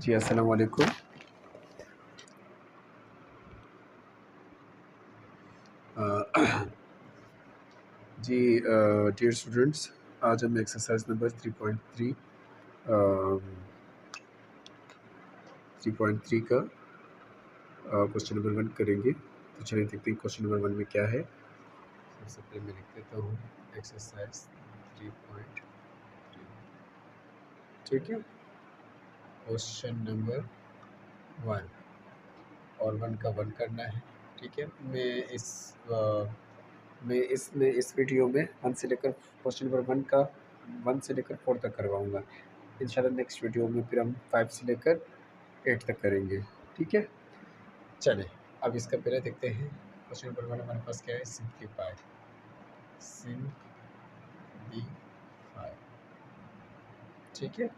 जी अस्सलाम वालेकुम। जी dear students, आज हम एक्सरसाइज नंबर 3.3 का क्वेश्चन नंबर 1 करेंगे। तो चलिए देखते हैं क्वेश्चन नंबर 1 में क्या है। सबसे पहले मैं लिख देता हूँ एक्सरसाइज 3.3। ठीक है, क्वेश्चन नंबर 1 और 1 का 1 करना है। ठीक है, मैं इस वीडियो में 1 से लेकर क्वेश्चन नंबर 1 का 1 से लेकर 4 तक करवाऊँगा। इंशाल्लाह नेक्स्ट वीडियो में फिर हम 5 से लेकर 8 तक करेंगे। ठीक है, चलें अब इसका पहले देखते हैं। क्वेश्चन नंबर 1 हमारे पास क्या है, सिंप्लीफाई। ठीक है,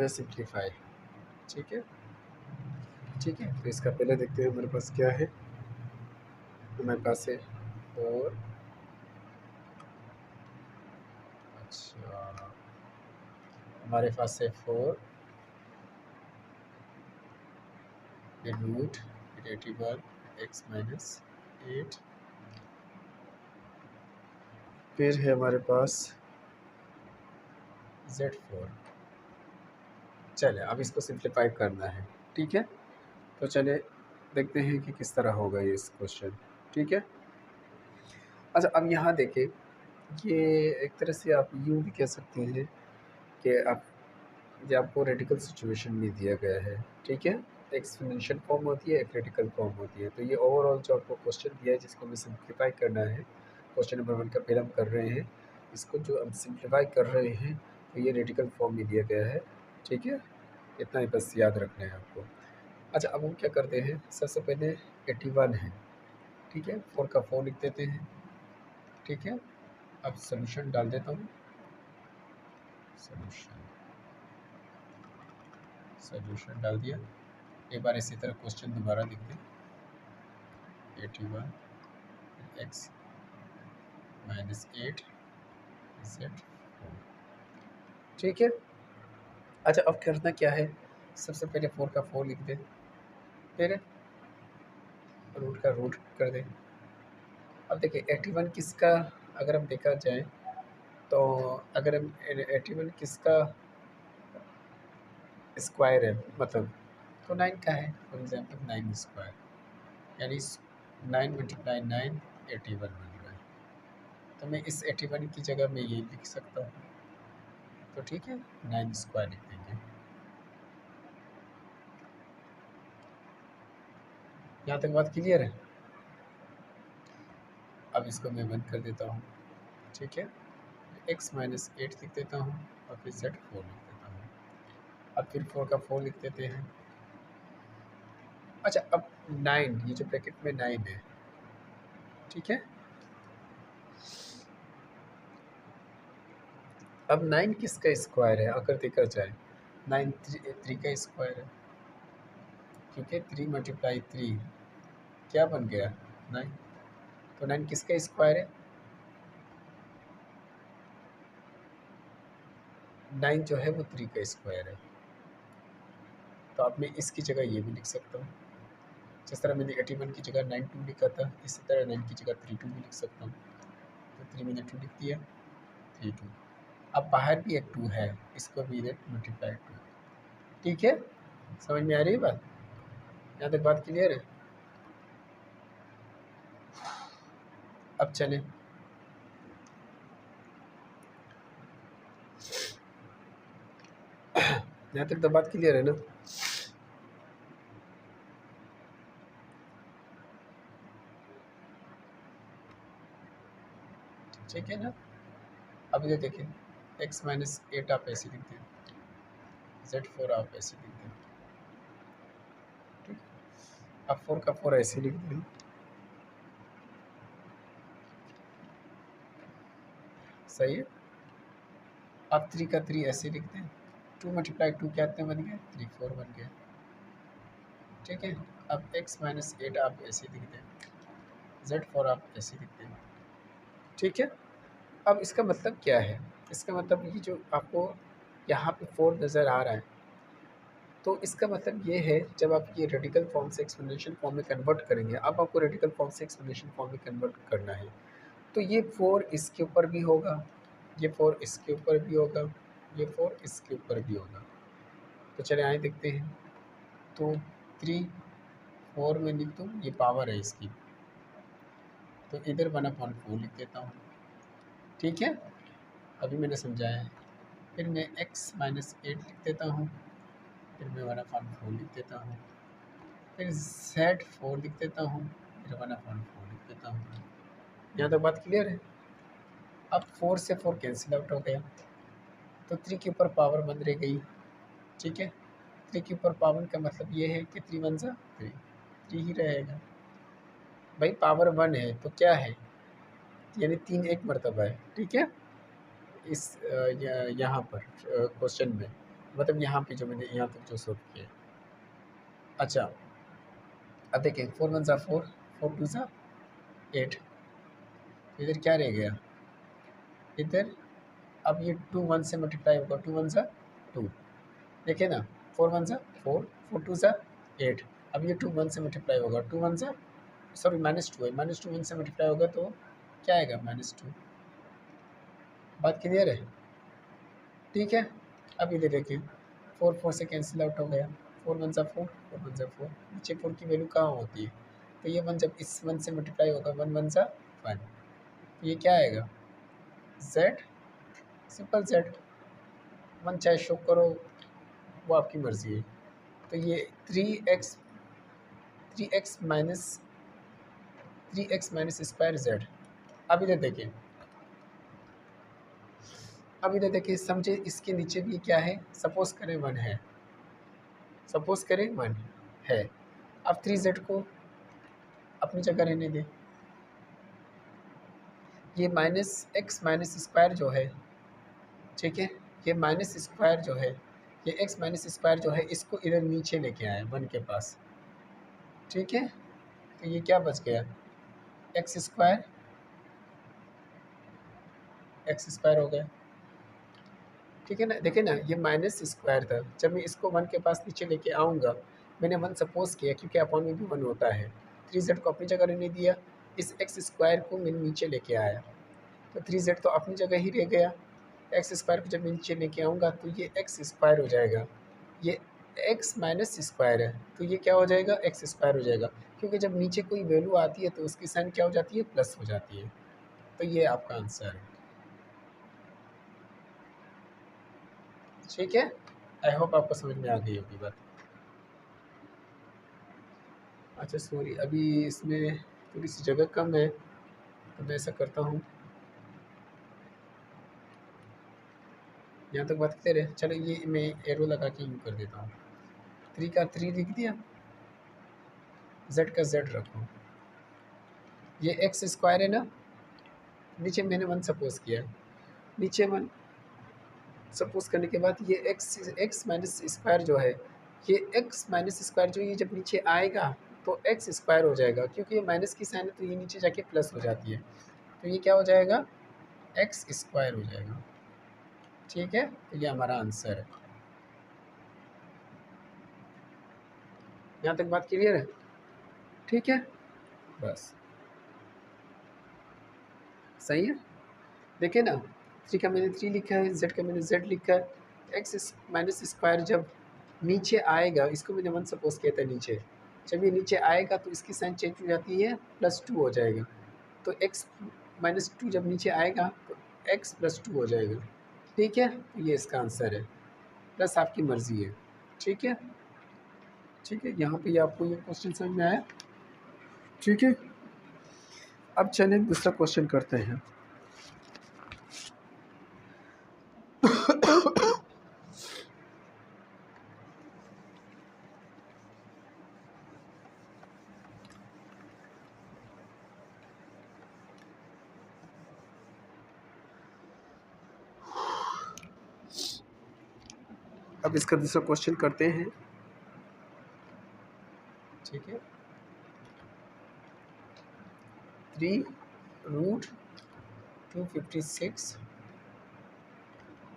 सिंप्लीफाई। ठीक है, ठीक है, तो इसका पहले देखते हैं हमारे पास क्या है। हमारे पास है 4, अच्छा हमारे पास है 4 रूट 81 x माइनस 8। फिर है हमारे पास Z4। चले अब इसको सिंप्लीफाई करना है। ठीक है, तो चले देखते हैं कि किस तरह होगा ये इस क्वेश्चन। ठीक है, अच्छा अब यहाँ देखें, ये एक तरह से आप यूँ भी कह सकते हैं कि आप ये आपको रेडिकल सिचुएशन में दिया गया है। ठीक है, एक्सपोनेंशियल फॉर्म होती है, एक रेडिकल फॉर्म होती है। तो ये ओवरऑल जो आपको क्वेश्चन दिया है जिसको हमें सिंप्लीफाई करना है, क्वेश्चन नंबर 1 का पहले हम कर रहे हैं। इसको जो हम सिंप्लीफाई कर रहे हैं तो ये रेडिकल फॉर्म में दिया गया है। ठीक है, इतना ही बस याद रखना है आपको। अच्छा अब हम क्या करते हैं, सबसे पहले 81 है। ठीक है, 4 का 4 लिख देते हैं। ठीक है, अब सोल्यूशन डाल देता हूँ। सोल्यूशन डाल दिया। एक बार इसी तरह क्वेश्चन दोबारा लिख दें। 81 x माइनस 8 Z4। ठीक है, अच्छा अब करना क्या है, सबसे पहले 4 का 4 लिख दें, फिर रूट का रूट कर दें। अब देखिए 81 किसका, अगर हम देखा जाए तो अगर हम 81 किसका स्क्वायर है मतलब, तो 9 का है। फॉर एग्जांपल 9 स्क्वायर यानी 9 मल्टीप्लाई 9 81 बन रहा है। तो मैं इस 81 की जगह में ये लिख सकता हूँ। तो ठीक है, 9 स्क्वायर लिख देंगे। यहाँ तक बात क्लियर है। अब इसको मैं बंद कर देता हूँ। ठीक है, x माइनस 8 लिख देता हूँ और फिर Z4 लिख देता हूँ। अब फिर 4 का 4 लिख देते हैं। अच्छा अब 9, ये जो ब्रैकेट में 9 है। ठीक है, अब 9 किसका स्क्वायर है अगर देखा जाए, 9 3 का स्क्वायर है, क्योंकि 3 मल्टीप्लाई 3 क्या बन गया 9। तो 9 किसका स्क्वायर है, 9 जो है वो 3 का स्क्वायर है। तो अब मैं इसकी जगह ये भी लिख सकता हूँ। जिस तरह मैंने 81 की जगह 92 लिखा था, इसी तरह 9 की जगह 32 भी लिख सकता हूँ। तो 3 मैंने 2 लिख दिया, 32। अब बाहर भी एक 2 है, इसको भी इधर मल्टीप्लाई 2। ठीक है, समझ में आ रही है बात, यहाँ तक बात क्लियर है। अब चलें यहाँ तक तो बात क्लियर है ना। ठीक है ना, अब ये देखें, x माइनस 8 आप ऐसे लिख दें, Z4 आप ऐसे लिख दें। ठीक है, अब 4 का 4 ऐसे लिख दें। सही है, अब 3 का 3 ऐसे लिख दें। 2 मल्टीप्लाई 2 क्या बन गया, 3 4 बन गया। ठीक है, अब x माइनस 8 आप ऐसे लिख दें, Z4 आप ऐसे लिख दें। ठीक है, अब इसका मतलब क्या है, इसका मतलब ये जो आपको यहाँ पे 4 नज़र आ रहा है, तो इसका मतलब ये है जब आप ये रेडिकल फॉर्म से एक्सप्लेनेशन फॉर्म में कन्वर्ट करेंगे, अब आपको रेडिकल फॉर्म से एक्सप्लेनेशन फॉर्म में कन्वर्ट करना है, तो ये 4 इसके ऊपर भी होगा, ये 4 इसके ऊपर भी होगा, ये 4 इसके ऊपर भी होगा। तो चले आए देखते हैं। तो 3 4 में लिख दूँ, ये पावर है इसकी, तो इधर 1/4 लिख देता हूँ। ठीक है, अभी मैंने समझाया है। फिर मैं x - 8 लिख देता हूँ, फिर मैं 1/4 लिख देता हूँ, फिर z4 लिख देता हूँ, फिर 1/4 लिख देता हूँ। यहाँ तक बात क्लियर है। अब 4 से 4 कैंसिल आउट हो गया, तो 3 के ऊपर पावर 1 रह गई। ठीक है, 3 के ऊपर पावर का मतलब ये है कि 3 1 3 3 ही रहेगा। भाई पावर 1 है तो क्या है, यानी 3 एक मरतबा है। ठीक है, इस यहाँ पर क्वेश्चन में, मतलब यहाँ पे जो मैंने यहाँ तक जो सोल्व किया। अच्छा, अब देखें 4 1 4, 4 2 8, इधर क्या रह गया, इधर अब ये 2 1 से मल्टीप्लाई होगा, 2 1 2, देखिए ना, 4 1 4, 4 2 8। अब ये 2 1 से मल्टीप्लाई होगा, 2 1 सॉरी -2 है, -2 1 से मल्टीप्लाई होगा तो क्या आएगा, -2। बात क्लियर है। ठीक है, अब इधर देखिए 4 4 से कैंसिल आउट हो गया, 4 1 4, 4 1 4, नीचे 4 की वैल्यू कहाँ होती है, तो ये 1 जब इस 1 से मल्टीप्लाई होगा, 1 1 1, तो ये क्या आएगा, z, सिंपल z। 1 चाहे शो करो, वो आपकी मर्ज़ी है। तो ये 3x minus 3x minus square z। अब इधर देखिए, अब इधर देखिए, समझे इसके नीचे भी क्या है, सपोज़ करें 1 है, सपोज़ करें 1 है। अब 3z को अपनी जगह रहने दें। ये -x माइनस स्क्वायर जो है, ठीक है, ये माइनस स्क्वायर जो है, ये x माइनस स्क्वायर जो है, इसको इधर नीचे लेके आए 1 के पास। ठीक है, तो ये क्या बच गया, एक्स स्क्वायर हो गया। ठीक है ना, देखिए ना, ये माइनस स्क्वायर था, जब मैं इसको 1 के पास नीचे लेके आऊँगा, मैंने 1 सपोज़ किया क्योंकि अपॉन में भी 1 होता है, 3z को अपनी जगह रहने दिया, इस एक्स स्क्वायर को मैंने नीचे लेके आया, तो 3z तो अपनी जगह ही रह गया। एक्स स्क्वायर को जब मैं नीचे लेके आऊँगा तो ये एक्स स्क्वायर हो जाएगा, ये एक्स माइनस स्क्वायर है, तो ये क्या हो जाएगा, एक्स स्क्वायर हो जाएगा, क्योंकि जब नीचे कोई वैल्यू आती है तो उसकी साइन क्या हो जाती है, प्लस हो जाती है। तो ये आपका आंसर है। ठीक है, आई होप आपको समझ में आ गई होगी बात। अच्छा सॉरी, अभी इसमें थोड़ी सी जगह कम है, तो मैं ऐसा करता हूँ, यहाँ तक बात करते रहे। चलो ये मैं एरो लगा के यूँ कर देता हूँ, 3 का 3 लिख दिया, z का z रखो, ये एक्स स्क्वायर है ना, नीचे मैंने 1 सपोज़ किया, नीचे 1 सपोज़ करने के बाद ये एक्स माइनस स्क्वायर जो है, ये एक्स माइनस स्क्वायर जो ये जब नीचे आएगा तो एक्स स्क्वायर हो जाएगा, क्योंकि ये माइनस की साइन है तो ये नीचे जाके प्लस हो जाती है, तो ये क्या हो जाएगा, एक्स स्क्वायर हो जाएगा। ठीक है, तो ये हमारा आंसर है। यहाँ तक बात क्लियर है। ठीक है, बस सही है। देखिए ना, 3 का मैंने 3 लिखा है, z का मैंने z लिखा है, एक्स माइनस स्क्वायर जब नीचे आएगा, इसको मैंने 1 सपोज़ किया था नीचे, जब ये नीचे आएगा तो इसकी साइन चेंज हो जाती है, +2 हो जाएगा, तो x -2 जब नीचे आएगा तो x +2 हो जाएगा। ठीक है, तो ये इसका आंसर है, प्लस आपकी मर्ज़ी है। ठीक है, ठीक है, यहाँ पे आपको ये क्वेश्चन समझ में आया। ठीक है, अब चलें दूसरा क्वेश्चन करते हैं। अब इसका दूसरा क्वेश्चन करते हैं। ठीक है, 3√256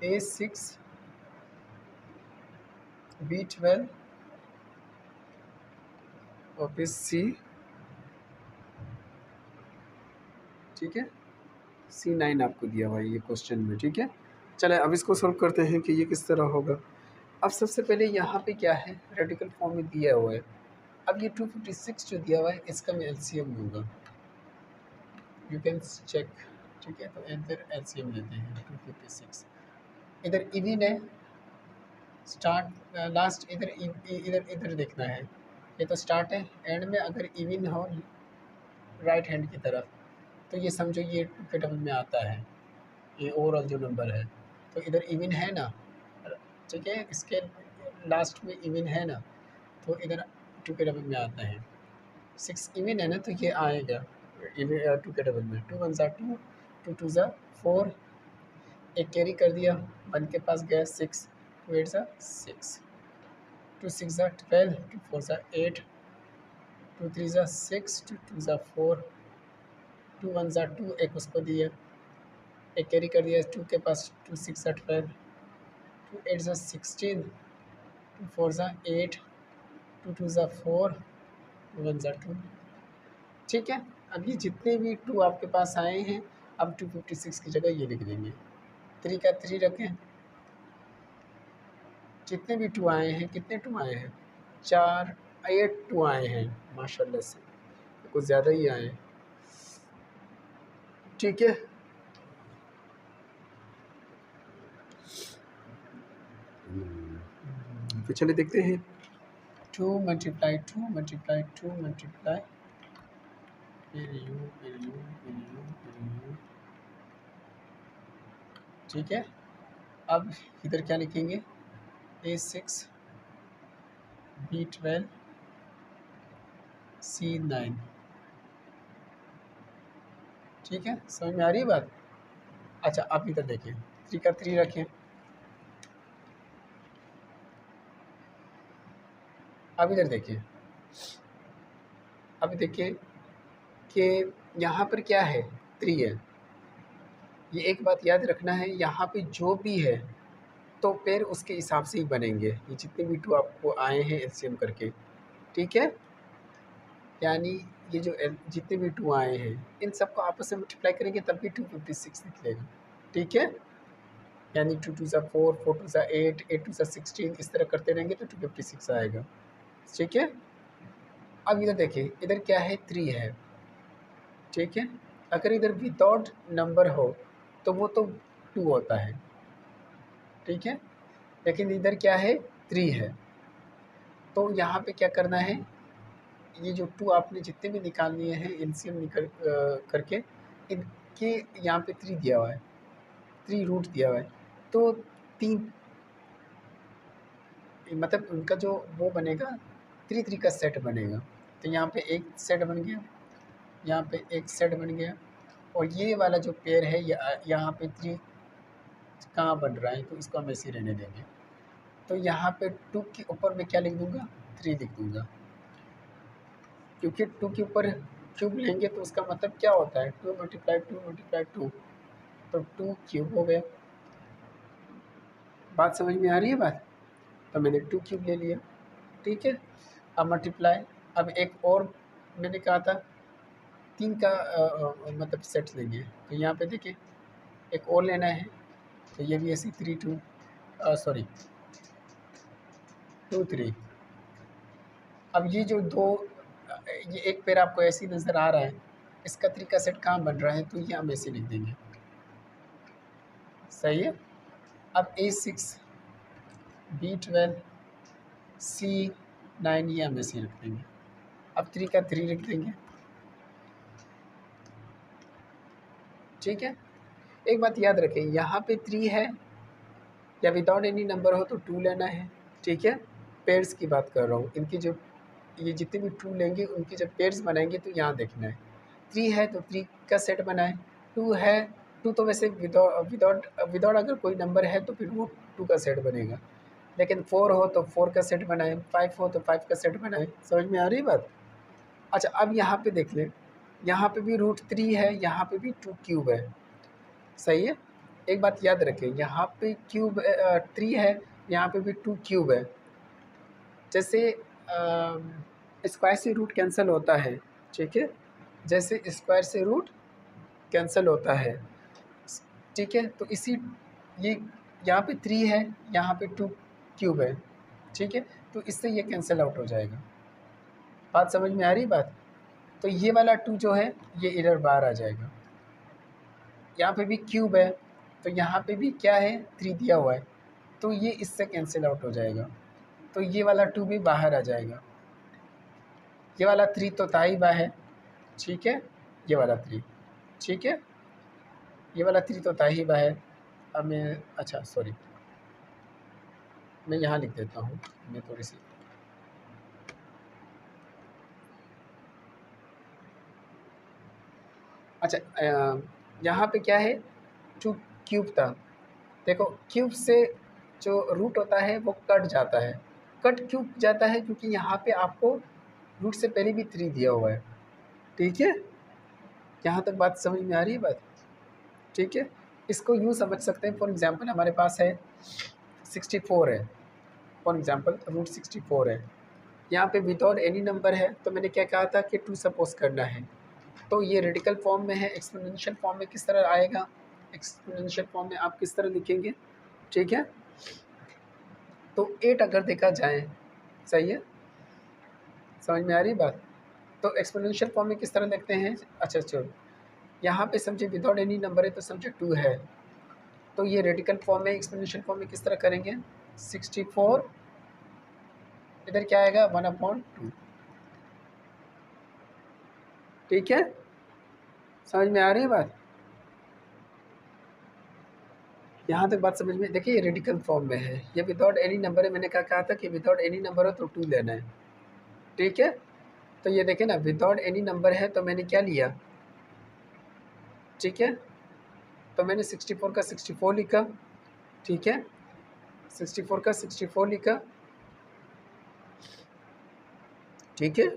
A6 B12 और फिर C, ठीक है, C9 आपको दिया हुआ है ये क्वेश्चन में, ठीक है। चले अब इसको सॉल्व करते हैं कि ये किस तरह होगा। अब सबसे पहले यहाँ पे क्या है, रेडिकल फॉर्म में दिया हुआ है। अब ये 256 जो दिया हुआ है इसका मैं एलसीएम लूँगा, यू कैन चेक, ठीक है। तो इधर एलसीएम लेते हैं 256, इधर इवन है, स्टार्ट लास्ट इधर इधर इधर देखना है, ये तो स्टार्ट है, एंड में अगर इवन हो राइट हैंड की तरफ तो ये समझो ये 2 के डबल में आता है, ये ओवरऑल जो नंबर है। तो इधर इवन है ना, ठीक है, इसके लास्ट में इवन है ना, तो इधर 2 के डबल में आता है। 6 इवन है ना, तो ये आएगा इवन 2 के डबल में। 2 1 ज़ा 2, 2 2 ज़ा 4, एक कैरी कर दिया, 1 के पास गया 6, 2 8 ज़ा 6, 2 6 ज़ा 12, 2 4 ज़ा 8, 2 3 ज़ा 6, 2 2 ज़ा 4, 2 1 ज़ा 2, एक उसको दिया, एक कैरी कर दिया 2 के पास, 2 6 ज़ा 12, 2 8 ज़ा 16, 2 4 ज़ा 8, 2 2 ज़ा 4, 2 1 ज़ा 2, ठीक है। अब ये जितने भी 2 आपके पास आए हैं, अब 256 की जगह ये लिख देंगे, 3 का 3 रखें, जितने भी 2 आए हैं, कितने 2 आए हैं, 4 8 2 आए हैं माशाल्लाह से, कुछ ज़्यादा ही आए, ठीक है। तो चलिए देखते हैं, 2 मल्टीप्लाई 2 मल्टीप्लाई 2 मल्टीप्लाई ठीक है। अब इधर क्या लिखेंगे, A6 B12 C9, ठीक है, समझ में आ रही है बात। अच्छा आप इधर देखिए, 3 का 3 रखें, अब इधर देखिए, अब देखिए कि यहाँ पर क्या है, 3 है। ये एक बात याद रखना है, यहाँ पे जो भी है तो पेयर उसके हिसाब से ही बनेंगे, ये जितने भी 2 आपको आए हैं एलसीएम करके, ठीक है। यानी ये जो जितने भी 2 आए हैं इन सबको आपस में मल्टीप्लाई करेंगे तब भी 256 निकलेगा, ठीक है। यानी 2 2 ज़ा 4, 4 2 ज़ा 8, 8 2 ज़ा 16, इस तरह करते रहेंगे तो 256 आएगा, ठीक है। अब इधर देखिए, इधर क्या है, 3 है, ठीक है। अगर इधर विदाउट नंबर हो तो वो तो 2 होता है, ठीक है, लेकिन इधर क्या है, 3 है। तो यहाँ पे क्या करना है, ये जो 2 आपने जितने भी निकाल लिए हैं एलसीएम निकल करके इनके यहाँ पे 3 दिया हुआ है, 3 रूट दिया हुआ है, तो 3 मतलब उनका जो वो बनेगा 3 3 का सेट बनेगा। तो यहाँ पे एक सेट बन गया, यहाँ पे एक सेट बन गया, और ये वाला जो पेयर है यहाँ पे 3 कहाँ बन रहा है, तो इसको हम ऐसे रहने देंगे। तो यहाँ पे 2 के ऊपर मैं क्या लिख दूँगा, 3 लिख दूँगा, क्योंकि 2 के ऊपर क्यूब लेंगे तो उसका मतलब क्या होता है, 2 मल्टीप्लाई 2 मल्टीप्लाई 2, तो 2 क्यूब हो गया। बात समझ में आ रही है बात। तो मैंने 2 क्यूब ले लिया, ठीक है। अब मल्टीप्लाई, अब एक और मैंने कहा था 3 का मतलब सेट लेंगे, तो यहाँ पे देखिए एक और लेना है, तो ये भी ऐसे 3 2 सॉरी 2 3। अब ये जो 2 ये एक पेयर आपको ऐसे ही नज़र आ रहा है, इसका 3 का सेट कहाँ बन रहा है, तो ये हम ऐसे लिख देंगे, सही है। अब A6 B12 C9 ये हम ऐसे रख देंगे। अब 3 का 3 लिख देंगे, ठीक है। एक बात याद रखें, यहाँ पे 3 है या विदाउट एनी नंबर हो तो 2 लेना है, ठीक है। पेयर्स की बात कर रहा हूँ, इनकी जो ये जितने भी 2 लेंगे उनकी जब पेयर्स बनाएंगे तो यहाँ देखना है, 3 है तो 3 का सेट बनाए, 2 है 2 तो वैसे विदाउट अगर कोई नंबर है तो फिर वो 2 का सेट बनेगा, लेकिन 4 हो तो 4 का सेट बनाए, 5 हो तो 5 का सेट बनाए, समझ में आ रही बात। अच्छा अब यहाँ पे देख लें, यहाँ पे भी √3 है, यहाँ पे भी 2 क्यूब है, सही है। एक बात याद रखें, यहाँ पे क्यूब 3 है, यहाँ पे भी 2 क्यूब है, जैसे स्क्वायर से रूट कैंसिल होता है, ठीक है, जैसे स्क्वायर से रूट कैंसिल होता है, ठीक है। तो इसी ये यहाँ पे 3 है, यहाँ पे 2 क्यूब है, ठीक है। तो इससे ये कैंसिल आउट हो जाएगा। बात समझ में आ रही बात? तो ये वाला 2 जो है ये इधर बाहर आ जाएगा। यहाँ पे भी क्यूब है, तो यहाँ पे भी क्या है, 3 दिया हुआ है, तो ये इससे कैंसिल आउट हो जाएगा। तो ये वाला 2 भी बाहर आ जाएगा। ये वाला 3 तो था ही बाहर, ठीक है, ये वाला 3, ठीक है, ये वाला 3 तो था ही बाहर। अब मैं अच्छा सॉरी, मैं यहाँ लिख देता हूँ, मैं थोड़ी सी अच्छा यहाँ पे क्या है, 2 क्यूब था। देखो क्यूब से जो रूट होता है वो कट जाता है। कट क्यों जाता है? क्योंकि यहाँ पे आपको रूट से पहले भी 3 दिया हुआ है, ठीक है। यहाँ तक बात समझ में आ रही है बात? ठीक है, इसको यूँ समझ सकते हैं। फॉर एग्ज़ाम्पल हमारे पास है 64 है, फॉर एग्ज़ाम्पल रूट 64 है। यहाँ पे विदाउट एनी नंबर है, तो मैंने क्या कहा था कि 2 सपोज़ करना है। तो ये रेडिकल फॉर्म में है, एक्सपोनेंशियल फॉर्म में किस तरह आएगा, एक्सपोनेंशियल फॉर्म में आप किस तरह लिखेंगे, ठीक है। तो 8 अगर देखा जाए, सही है, समझ में आ रही बात? तो एक्सपोनेंशियल फॉर्म में किस तरह लिखते हैं? अच्छा चलो, यहाँ पे समझे विदाउट एनी नंबर है तो समझे 2 है, तो ये रेडिकल फॉर्म में, एक्सपोनेंशियल फॉर्म में किस तरह करेंगे, 64 इधर क्या आएगा, 1/2, ठीक है। समझ में आ रही है बात? यहाँ तक बात समझ में? देखिए ये रेडिकल फॉर्म में है, ये विदाउट एनी नंबर है। मैंने क्या कहा था कि विदाउट एनी नंबर हो तो 2 लेना है, ठीक है। तो ये देखें ना, विदाउट एनी नंबर है तो मैंने क्या लिया, ठीक है। तो मैंने 64 का 64 लिखा, ठीक है, 64 का 64 लिखा, ठीक है।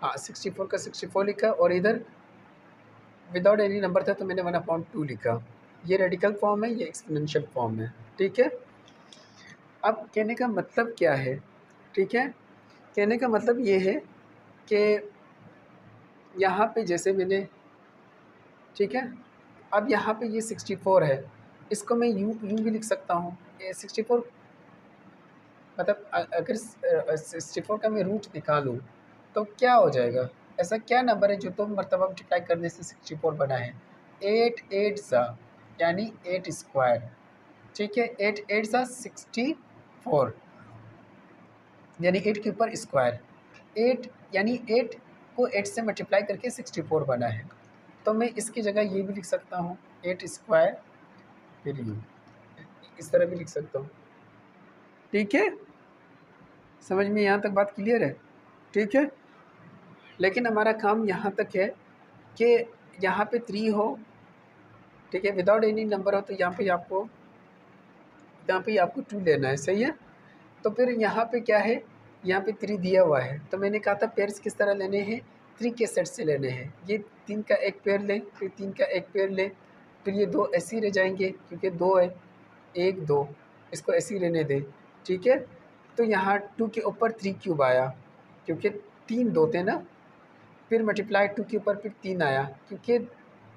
हाँ 64 का 64 लिखा, और इधर विदाउट एनी नंबर था तो मैंने 1/2 लिखा। ये रेडिकल फॉर्म है, ये एक्सपोनेंशियल फॉर्म है, ठीक है। अब कहने का मतलब क्या है, ठीक है, कहने का मतलब ये है कि यहाँ पे जैसे मैंने, ठीक है, अब यहाँ पे ये 64 है, इसको मैं यूँ भी लिख सकता हूँ। 64 मतलब अगर 64 का मैं रूट निकालूँ तो क्या हो जाएगा, ऐसा क्या नंबर है जो 2 मरतबा मल्टीप्लाई करने से 64 बना है? 8 8 सा यानी 8 स्क्वायर, ठीक है, 8 8 सा 64 यानी 8 के ऊपर स्क्वायर, 8 यानी 8 को 8 से मल्टीप्लाई करके 64 बना है। तो मैं इसकी जगह ये भी लिख सकता हूँ, 8 स्क्वायर फिर यू, इस तरह भी लिख सकता हूँ, ठीक है। समझ में यहाँ तक बात क्लियर है? ठीक है, लेकिन हमारा काम यहाँ तक है कि यहाँ पे 3 हो, ठीक है, विदाउट एनी नंबर हो, तो यहाँ पे आपको 2 लेना है, सही है। तो फिर यहाँ पे क्या है, यहाँ पे 3 दिया हुआ है, तो मैंने कहा था पेयर्स किस तरह लेने हैं, 3 के सेट से लेने हैं। ये 3 का एक पेयर लें, फिर 3 का एक पेयर लें, फिर ये 2 ऐसे ही रह जाएंगे क्योंकि 2 है, 1 2, इसको ऐसे ही रहने दें, ठीक है। तो यहाँ 2 के ऊपर 3 क्यूब आया क्योंकि 3 2 थे ना, फिर मल्टीप्लाई 2 के ऊपर फिर 3 आया क्योंकि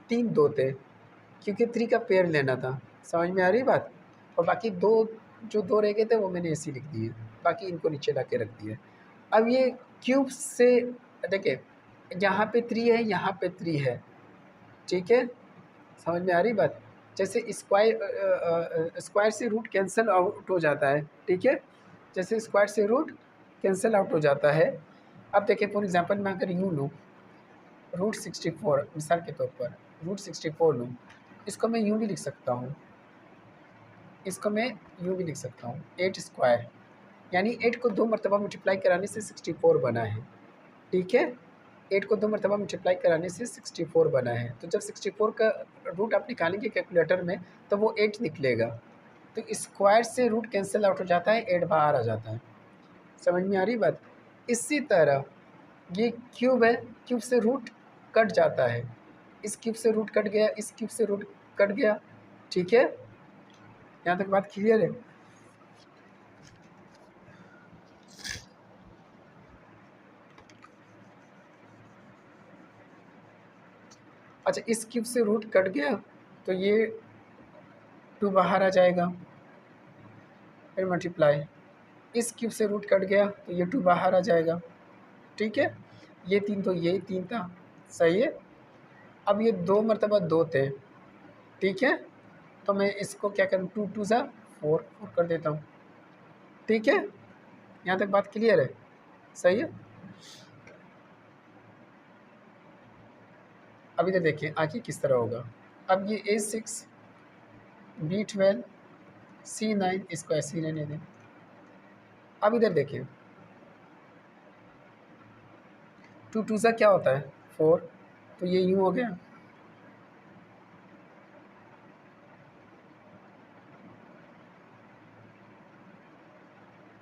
3 2 थे, क्योंकि 3 का पेयर लेना था। समझ में आ रही बात? और बाकी 2 जो 2 रह गए थे वो मैंने ऐसे ही लिख दिए, बाकी इनको नीचे ला के रख दिए। अब ये क्यूब से देखिए, यहाँ पे 3 है, यहाँ पे 3 है, ठीक है। समझ में आ रही बात? जैसे स्क्वायर से रूट कैंसिल आउट हो जाता है, ठीक है, जैसे स्क्वायर से रूट कैंसिल आउट हो जाता है। अब देखिए फॉर एग्जांपल मैं अगर यूँ लूँ, रूट 64 मिसाल के तौर पर रूट 64 लूँ, इसको मैं यूँ भी लिख सकता हूँ, इसको मैं यूँ भी लिख सकता हूँ, 8 स्क्वायर यानी 8 को 2 मरतबा मल्टीप्लाई कराने से 64 बना है, ठीक है। 8 को 2 मरतबा मल्टीप्लाई कराने से 64 बना है। तो जब 64 का रूट आप निकालेंगे कैलकुलेटर में तो वो 8 निकलेगा। तो स्क्वायर से रूट कैंसिल आउट हो जाता है, 8 बाहर आ जाता है। समझ में आ रही बात? इसी तरह ये क्यूब है, क्यूब से रूट कट जाता है, इस क्यूब से रूट कट गया, इस क्यूब से रूट कट गया, ठीक है। यहाँ तक बात क्लियर है? अच्छा, इस क्यूब से रूट कट गया तो ये 2 बाहर आ जाएगा, फिर मल्टीप्लाई, इस क्यूब से रूट कट गया तो ये 2 बाहर आ जाएगा, ठीक है। ये 3 तो ये 3 था, सही है। अब ये 2 मरतबा 2 थे, ठीक है। तो मैं इसको क्या करूँ, 2 2 ज़ा 4 4 कर देता हूँ, ठीक है। यहाँ तक बात क्लियर है? सही है। अब इधर देखिए आगे किस तरह होगा। अब ये A6 B12 C9 इसको ऐसे ही रहने दें। अब इधर देखिए 2 2 ज़ा क्या होता है 4, तो ये यूँ हो गया,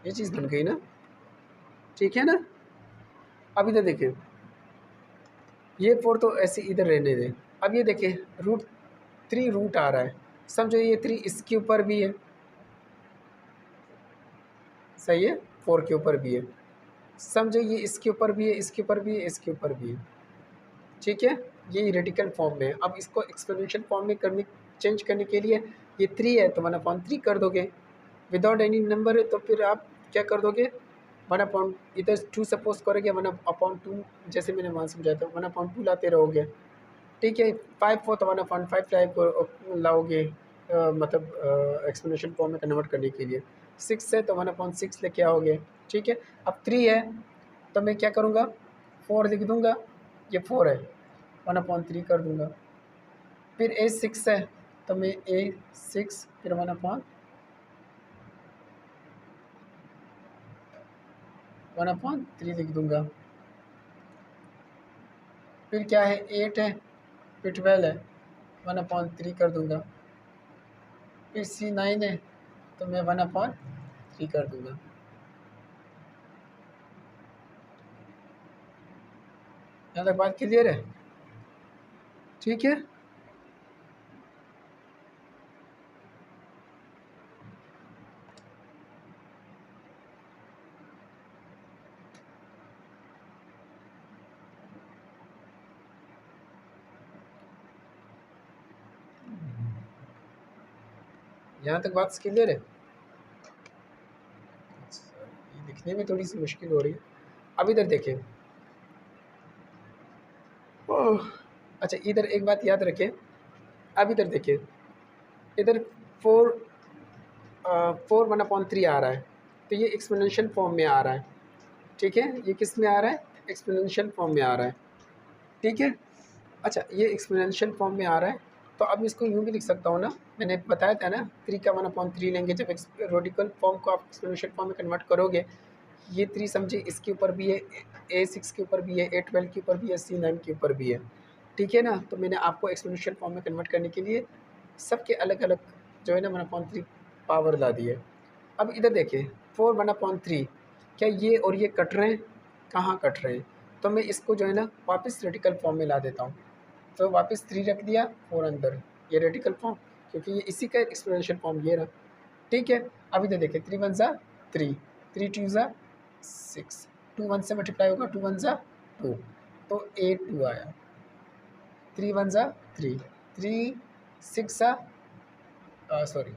ये चीज़ बन गई ना, ठीक है ना। अब इधर देखिए ये 4 तो ऐसे इधर रहने दें। अब ये देखिए रूट 3 रूट आ रहा है, समझो ये 3 इसके ऊपर भी है, सही है, 4 के ऊपर भी है, समझो ये इसके ऊपर भी है, इसके ऊपर भी है, इसके ऊपर भी है, ठीक है। ये रेडिकल फॉर्म में है। अब इसको एक्सपोनेंशियल फॉर्म में करने चेंज करने के लिए ये 3 है तो 1/3 कर दोगे, विदाउट एनी नंबर है तो फिर आप क्या कर दोगे 1/, इधर 2 सपोज करोगे 1/2, जैसे मैंने वहाँ समझाया था 1/2 लाते रहोगे, ठीक है। 5 हो तो 1/5 लाओगे, मतलब एक्सपोनेंशियल फॉर्म में कन्वर्ट करने के लिए। 6 है तो 1/6 लेके आओगे, ठीक है। अब 3 है तो मैं क्या करूँगा 4 लिख दूँगा, ये 4 है 1/3 कर दूँगा। फिर A6 है तो मैं A6 फिर 1/3 लिख दूँगा। फिर क्या है 8 है, फिर 12 है 1/3 कर दूँगा। फिर C9 है तो मैं 1/3 कर दूँगा। यहाँ तक बात क्लियर है? ठीक है। यहाँ तक बात क्लियर है? अच्छा, ये लिखने में थोड़ी सी मुश्किल हो रही है। अब इधर देखें, अच्छा इधर एक बात याद रखें, अब इधर देखें, इधर 4 1/3 आ रहा है तो ये एक्सपोनेंशियल फॉर्म में आ रहा है, ठीक है। ये किस में आ रहा है, एक्सपोनेंशियल फॉर्म में आ रहा है, ठीक है। अच्छा ये एक्सपोनेंशियल फॉर्म में आ रहा है तो अब इसको यूँ भी लिख सकता हूँ ना, मैंने बताया था ना 3 का 1/3 लेंगे, जब रेडिकल फॉर्म को आप एक्सपोनेंशियल फॉर्म में कन्वर्ट करोगे, ये 3 समझे इसके ऊपर भी है, A6 के ऊपर भी है, A12 के ऊपर भी है, C9 के ऊपर भी है, ठीक है ना। तो मैंने आपको एक्सपोनेंशियल फॉर्म में कन्वर्ट करने के लिए सबके अलग अलग जो है ना 1/3 पावर ला दी है। अब इधर देखिए 4 1/3, क्या ये और ये कट रहे हैं, कहाँ कट रहे हैं, तो मैं इसको जो है ना वापस रेडिकल फॉर्म में ला देता हूँ। तो वापस 3 रख दिया 4 अंदर, ये रेडिकल फॉर्म, क्योंकि ये इसी का एक्सपोनेंशियल फॉर्म ये रहा, ठीक है। अब इधर देखिए 3 1 ज़ा 3, 3 2 ज़ा 6, 2 1 से मल्टीप्लाई होगा 2 1 ज़ा 2, तो 8 2 आया, 3 1 ज़ा 3, 3 6 ज़ा सॉरी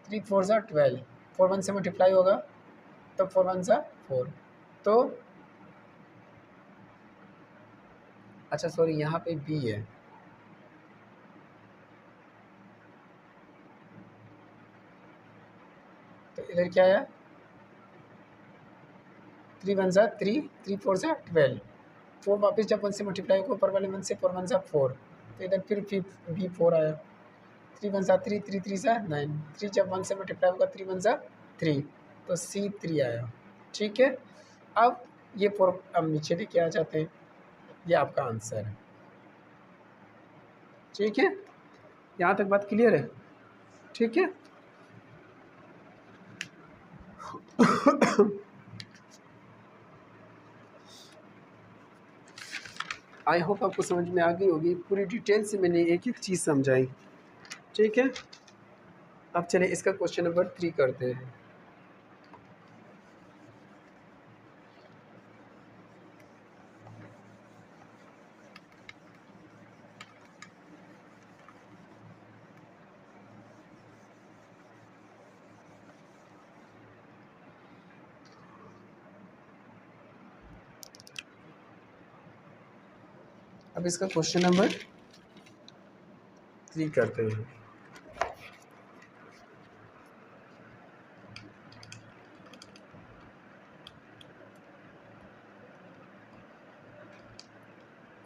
3 4 ज़ा 12, 4 1 से मल्टीप्लाई होगा तो 4 1 ज़ा 4, तो अच्छा सॉरी यहाँ पे बी है, तो इधर क्या आया 3 1 ज़ा 3, 3 4 ज़ा 12, 4 वापस जब 1 से मल्टीप्लाई होगा ऊपर वाले 1 से, 4 1 ज़ा 4, तो इधर फिर बी 4 आया, 3 1 ज़ा 3, 3 3 ज़ा 9, 3 जब 1 से मल्टीप्लाई होगा 3 1 ज़ा 3, तो C3 आया, ठीक है। अब ये 4 अब नीचे लेके आ जाते हैं, ये आपका आंसर है, ठीक है। यहाँ तक बात क्लियर है? ठीक है। आई होप आपको समझ में आ गई होगी, पूरी डिटेल से मैंने एक एक चीज़ समझाई। ठीक है। अब चलिए इसका क्वेश्चन नंबर 3 करते हैं। अब इसका क्वेश्चन नंबर 3 करते हैं।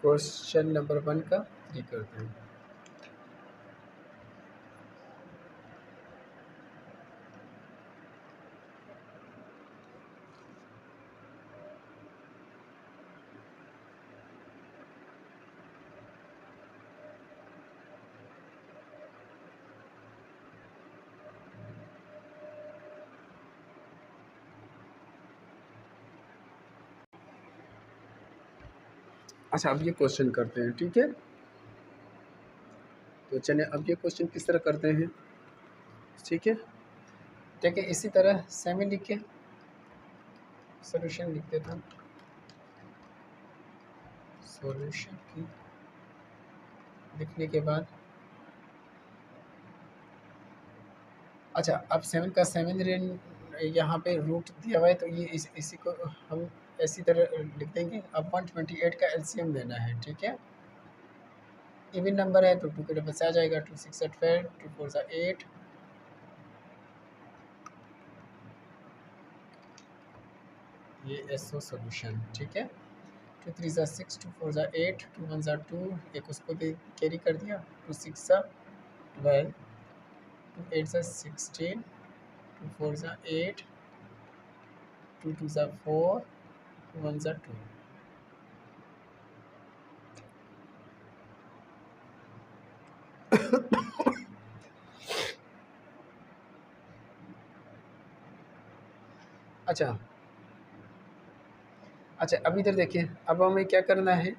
क्वेश्चन नंबर 1 का 3 करते हैं। अच्छा, अब ये क्वेश्चन करते हैं, ठीक है। तो चलिए अब ये क्वेश्चन किस तरह करते हैं, ठीक है। देखिए इसी तरह सेमी लिख के सोल्यूशन लिख देता हूँ। सॉल्यूशन की लिखने के बाद अच्छा, अब 7 का 7 रेन यहाँ पे रूट दिया हुआ है, तो ये इसी को हम ऐसी तरह लिख देंगे। अब 128 का एलसीएम लेना है, ठीक है। इवन नंबर है तो 2 के डबल से आ जाएगा, 2 6 8 5, 2 4 सा 8, ये एसओ सोल्यूशन, ठीक है। 2 3 सा 6, 2 4 सा 8, 2 1 सा 2, एक उसको दे कैरी कर दिया, 2 6 सा 12, 2 8 सा 16, 2 4 सा 8, 2 2 सा 4, 2 1 सा 2। अच्छा अच्छा, अब इधर देखिए, अब हमें क्या करना है।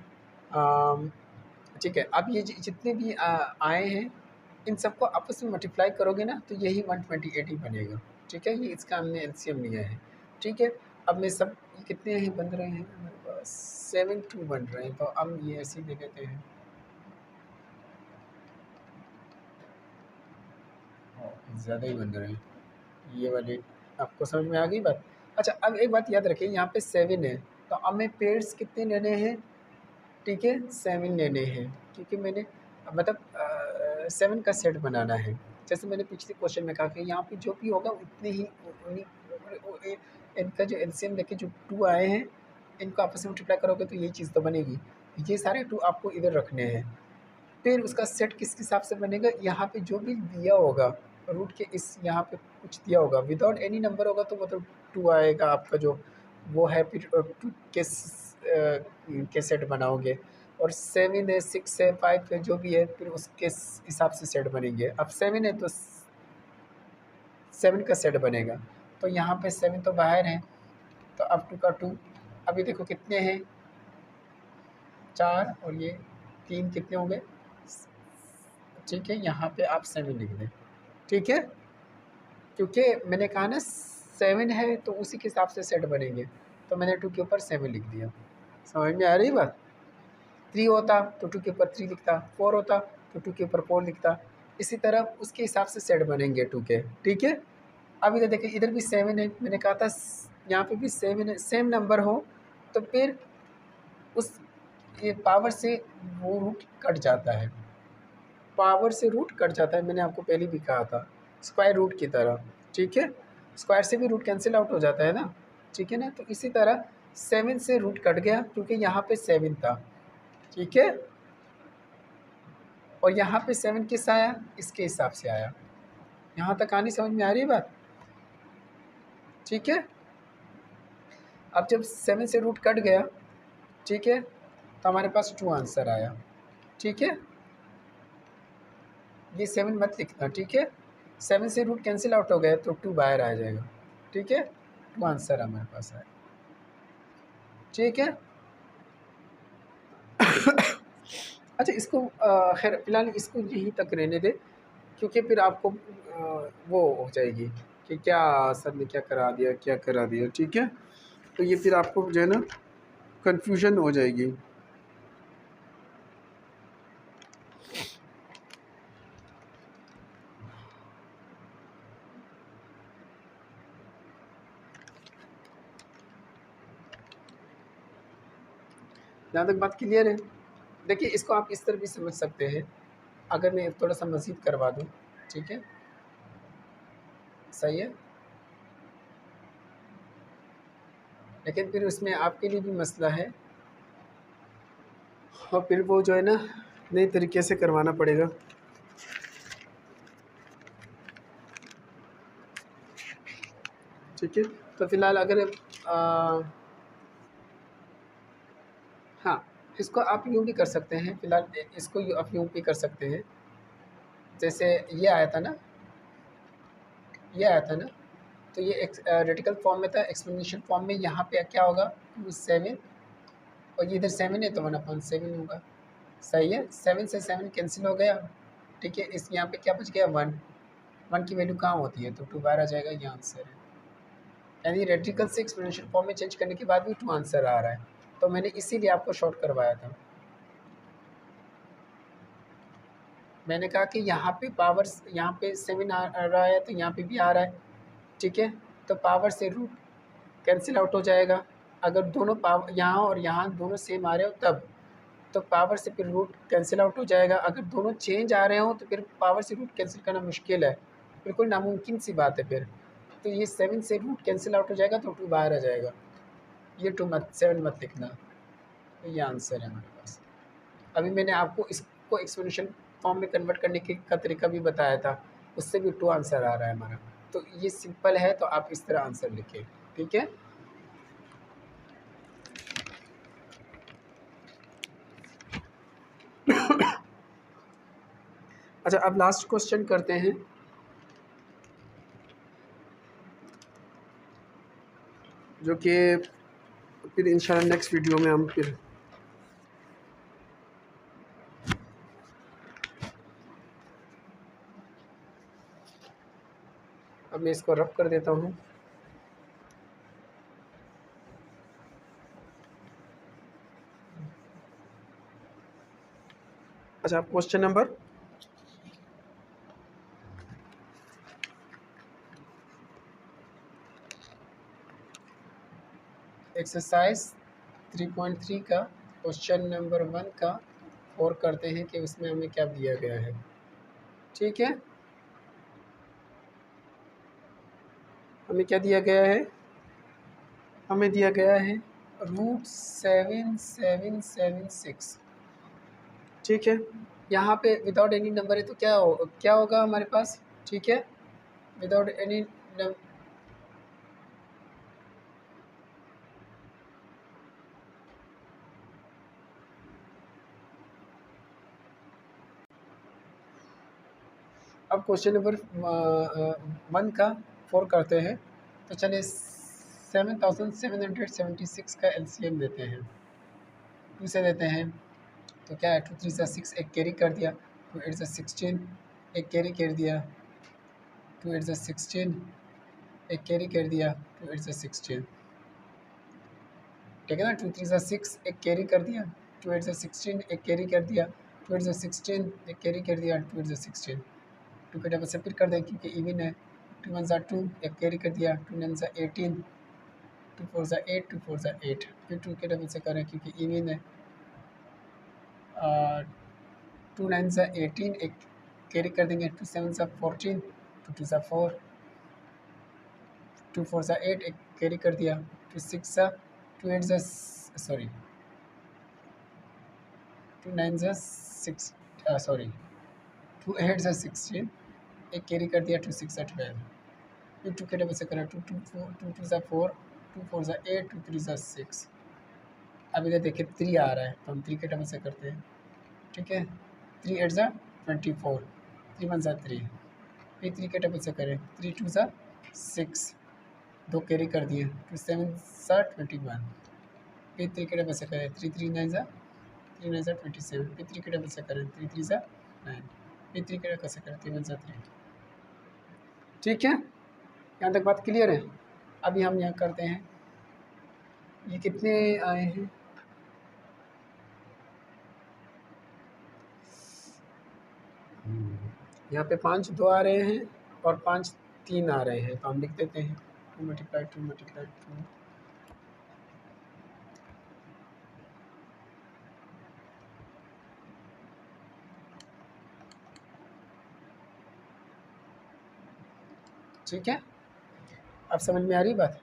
ठीक है, अब ये जितने भी आए हैं, इन सबको आपस में मल्टीप्लाई करोगे ना, तो यही 128 ही बनेगा, ठीक है। ये इसका हमने एलसीएम लिया है, ठीक है। अब मैं सब ये कितने ही बन रहे हैं हमारे पास, 7 2 बन रहे हैं, तो हम ये ऐसे ही दे देते हैं। ज़्यादा ही बन रहे हैं ये वाले, आपको समझ में आ गई बात। अच्छा, अब एक बात याद रखिए, यहाँ पे 7 है, तो हमें पेयर्स कितने लेने हैं, ठीक है, 7 लेने हैं, क्योंकि मैंने मतलब 7 का सेट बनाना है। जैसे मैंने पिछले क्वेश्चन में कहा कि यहाँ पे जो भी होगा उतने ही इनका जो एलसीएम लेके जो 2 आए हैं, इनको आपस में मल्टीप्लाई करोगे तो ये चीज़ तो बनेगी। ये सारे 2 आपको इधर रखने हैं। फिर उसका सेट किस हिसाब से बनेगा, यहाँ पे जो भी दिया होगा रूट के इस यहाँ पे कुछ दिया होगा, विदाउट एनी नंबर होगा तो मतलब 2 आएगा आपका जो वो है। फिर 2 के सेट बनाओगे, और 7 है, 6 है, 5 है, जो भी है, फिर उसके हिसाब से सेट बनेंगे। अब 7 है तो 7 का सेट बनेगा, तो यहाँ पे 7 तो बाहर है, तो अब 2 का 2। अभी देखो कितने हैं, 4 और ये 3, कितने हो गए, ठीक है। यहाँ पे आप 7 लिख दें, ठीक है, क्योंकि मैंने कहा ना 7 है तो उसी के हिसाब से सेट बनेंगे, तो मैंने 2 के ऊपर 7 लिख दिया। समझ में आ रही बात। 3 होता तो 2 के ऊपर 3 लिखता, 4 होता तो 2 के ऊपर 4 लिखता, इसी तरह उसके हिसाब से सेट बनेंगे 2 के, ठीक है। अब इधर देखिए, इधर भी 7 है, मैंने कहा था यहाँ पे भी 7 है, सेम नंबर हो तो फिर उस ये पावर से वो रूट कट जाता है, पावर से रूट कट जाता है, मैंने आपको पहले भी कहा था, स्क्वायर रूट की तरह, ठीक है। स्क्वायर से भी रूट कैंसिल आउट हो जाता है ना, ठीक है ना। तो इसी तरह 7 से रूट कट गया क्योंकि यहाँ पे 7 था, ठीक है, और यहाँ पे 7 किस आया, इसके हिसाब से आया। यहाँ तक कहानी समझ में आ रही है बात, ठीक है। अब जब 7 से रूट कट गया, ठीक है, तो हमारे पास 2 आंसर आया, ठीक है। ये 7 मत लिखना, ठीक है। 7 से रूट कैंसिल आउट हो गया तो 2 बाहर आ जाएगा, ठीक है। 2 आंसर हमारे पास आया, ठीक है। अच्छा, इसको खैर फिलहाल इसको यहीं तक रहने दे। क्योंकि फिर आपको वो हो जाएगी कि क्या सर ने क्या करा दिया, क्या करा दिया, ठीक है। तो ये फिर आपको जो है ना कन्फ्यूजन हो जाएगी। जहाँ तक बात क्लियर है, देखिए इसको आप इस तरह भी समझ सकते हैं, अगर मैं थोड़ा सा मज़ीद करवा दूँ, ठीक है, सही है। लेकिन फिर उसमें आपके लिए भी मसला है, और फिर वो जो है ना नए तरीके से करवाना पड़ेगा। ठीक है, तो फिलहाल अगर हाँ, इसको आप यूँ भी कर सकते हैं, फिलहाल इसको आप यूँ भी कर सकते हैं, जैसे ये आया था ना, ये आया था ना, तो ये एक रेटिकल फॉर्म में था, एक्सप्लेनेशन फॉर्म में यहाँ पे क्या होगा 7, और ये इधर 7 है तो 1/7 होगा, सही है। 7 से 7 कैंसिल हो गया, ठीक है। इस यहाँ पे क्या बच गया 1, 1 की वैल्यू कहाँ होती है, तो 2 बाहर आ जाएगा, ये आंसर है। यानी रेटिकल से एक्सप्लेनेशन फॉर्म में चेंज करने के बाद भी 2 आंसर आ रहा है, तो मैंने इसीलिए आपको शॉर्ट करवाया था। मैंने कहा कि यहाँ पे पावर, यहाँ पे 7 आ रहा है तो यहाँ पे भी आ रहा है, ठीक है। तो पावर से रूट कैंसिल आउट हो जाएगा, अगर दोनों पावर यहाँ और यहाँ दोनों सेम आ रहे हो तब, तो पावर से फिर रूट कैंसिल आउट हो जाएगा। अगर दोनों चेंज आ रहे हो तो फिर पावर से रूट कैंसिल करना मुश्किल है, बिल्कुल नामुमकिन सी बात है फिर। तो ये 7 से रूट कैंसिल आउट हो जाएगा तो 2 बाहर आ जाएगा, ये 2 मत 7 मत लिखना, तो ये आंसर है हमारे पास। अभी मैंने आपको इसको एक्सप्लेनेशन फॉर्म में कन्वर्ट करने का तरीका भी बताया था, उससे भी 2 आंसर आ रहा है हमारा। तो ये सिंपल है, तो आप इस तरह आंसर लिखें, ठीक है। अच्छा, अब लास्ट क्वेश्चन करते हैं, जो कि फिर इंशाल्लाह नेक्स्ट वीडियो में हम फिर अब मैं इसको रब कर देता हूँ। अच्छा, क्वेश्चन नंबर एक्सरसाइज 3.3 का क्वेश्चन नंबर 1 का और करते हैं कि उसमें हमें क्या दिया गया है, ठीक है। हमें क्या दिया गया है, हमें दिया गया है √7776, ठीक है। यहाँ पे विदाउट एनी नंबर है तो क्या होगा हमारे पास, ठीक है, विदाउट एनी अब क्वेश्चन नंबर 1 का 4 करते हैं, तो चलिए 7776 का एलसीएम देते हैं, 2 से देते हैं, तो क्या है 2 3 सा 6, एक कैरी कर दिया, 2 8 सा 16, एक कैरी कर दिया, 2 8 सा 16, एक कैरी कर दिया, 2 8 सा 16, ठीक है ना। 2 3 सा 6, एक कैरी कर दिया, 2 8 सा 16, एक कैरी कर दिया, 2 8 सा 16, एक कैरी कर दिया, 2 8 सा 16, 2 के डबल से फिर कर दें क्योंकि इवन है, 2 1 सा 2, एक कैरी कर दिया, 2 9 सा 18, 2 4 सा 8, 2 4 सा 8, फिर 2 के डबल से करें क्योंकि इवन है, 2 9 सा 18, एक कैरी कर देंगे, 2 7 सा 14, 2 2 सा 4, 2 4 सा 8, एक कैरी कर दिया, 2 6 सा 2 8 सा सॉरी 2 9 सा 6 सॉरी 2 8 सा 16, एक कैरी कर दिया, 2 6 सा 12, फिर 2 के डबल से करें, 2 2 4, 2 2 सा 4, 2 4 सा 8, 2 3 सा 6। अब इधर देखिए 3 आ रहा है तो हम 3 के डबल से करते हैं, ठीक है। 3 8 सा 24, 3 1 सा 3, फिर 3 के डबल से करें, 3 2 सा 6, 2 कैरी कर दिए, 2 7 सा 21, फिर 3 के डबल से करें, 3 3 9 सा 3 9 सा 27, फिर 3 के डबल से करें, 3 3 सा 9, P3 केळं कसं करते मिल जाते हैं। ठीक है, यहाँ तक बात क्लियर है। अभी हम यहाँ करते हैं, ये कितने आए हैं, यहाँ पे 5 2 आ रहे हैं और 5 3 आ रहे हैं, तो हम लिख देते हैं 2 × 2 × 2। ठीक है, अब समझ में आ रही बात।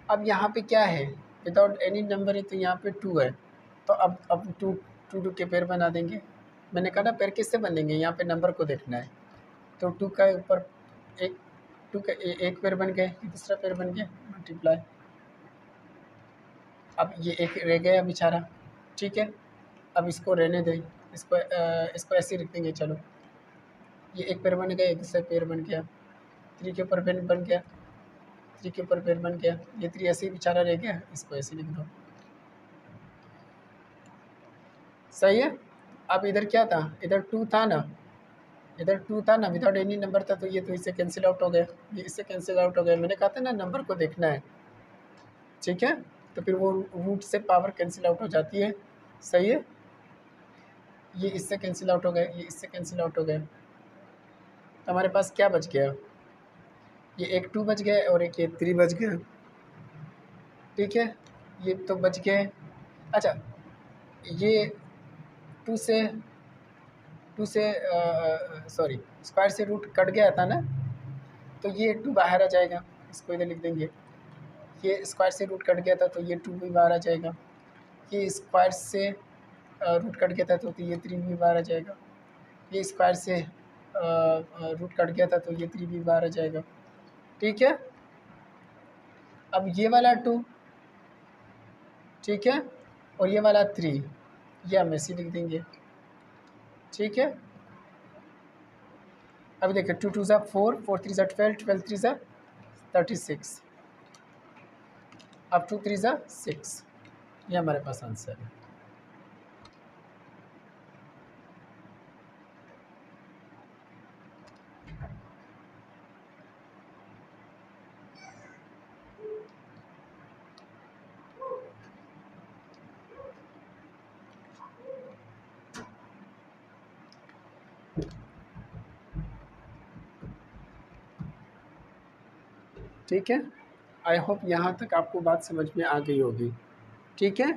अब यहाँ पे क्या है, विदाउट एनी नंबर है तो यहाँ पे 2 है, तो अब 2 2 के पेयर बना देंगे। मैंने कहा ना पेयर किससे बनेंगे, यहाँ पे नंबर को देखना है। तो 2 का ऊपर एक 2 का एक पेयर बन गए, दूसरा पेयर बन गया, मल्टीप्लाई। अब ये एक रह गया बेचारा, ठीक है। अब इसको रहने दें, इसको ऐसे ही रख देंगे। चलो, ये एक पेयर बन गया, दूसरा पेयर बन गया, 3 के ऊपर पेयर बन गया, 3 के ऊपर पेयर बन गया, ये 3 ऐसे ही बेचारा रह गया, इसको ऐसे लिख दो। सही है। अब इधर क्या था, इधर 2 था ना, इधर 2 था ना, विदाउट एनी नंबर था, तो ये तो इससे कैंसिल आउट हो गया, ये इससे कैंसिल आउट हो गया। मैंने कहा था ना नंबर को देखना है, ठीक है। तो फिर वो रूट से पावर कैंसिल आउट हो जाती है। सही है, ये इससे कैंसिल आउट हो गए, ये इससे कैंसिल आउट हो गए, तो हमारे पास क्या बच गया, ये एक 2 बच गया और एक ये 3 बच गया। ठीक है, ये तो बच गए। अच्छा, ये 2 से सॉरी स्क्वायर से रूट कट गया था ना, तो ये 2 बाहर आ जाएगा, इसको इधर लिख देंगे। ये स्क्वायर से रूट कट गया था तो ये 2 भी बाहर आ जाएगा। ये स्क्वायर से रूट कट गया था तो ये 3 भी बाहर आ जाएगा। ये स्क्वायर से रूट कट गया था तो ये 3 भी बाहर आ जाएगा। ठीक है, अब ये वाला 2, ठीक है, और ये वाला 3, ये हम ऐसे लिख देंगे। ठीक है, अभी देखिए 2 2 ज़ा 4, 4 3 ज़ा 12, 12 3 ज़ा 36, अब 2 3 ज़ा 6, ये हमारे पास आंसर है। ठीक है, आई होप यहाँ तक आपको बात समझ में आ गई होगी। ठीक है।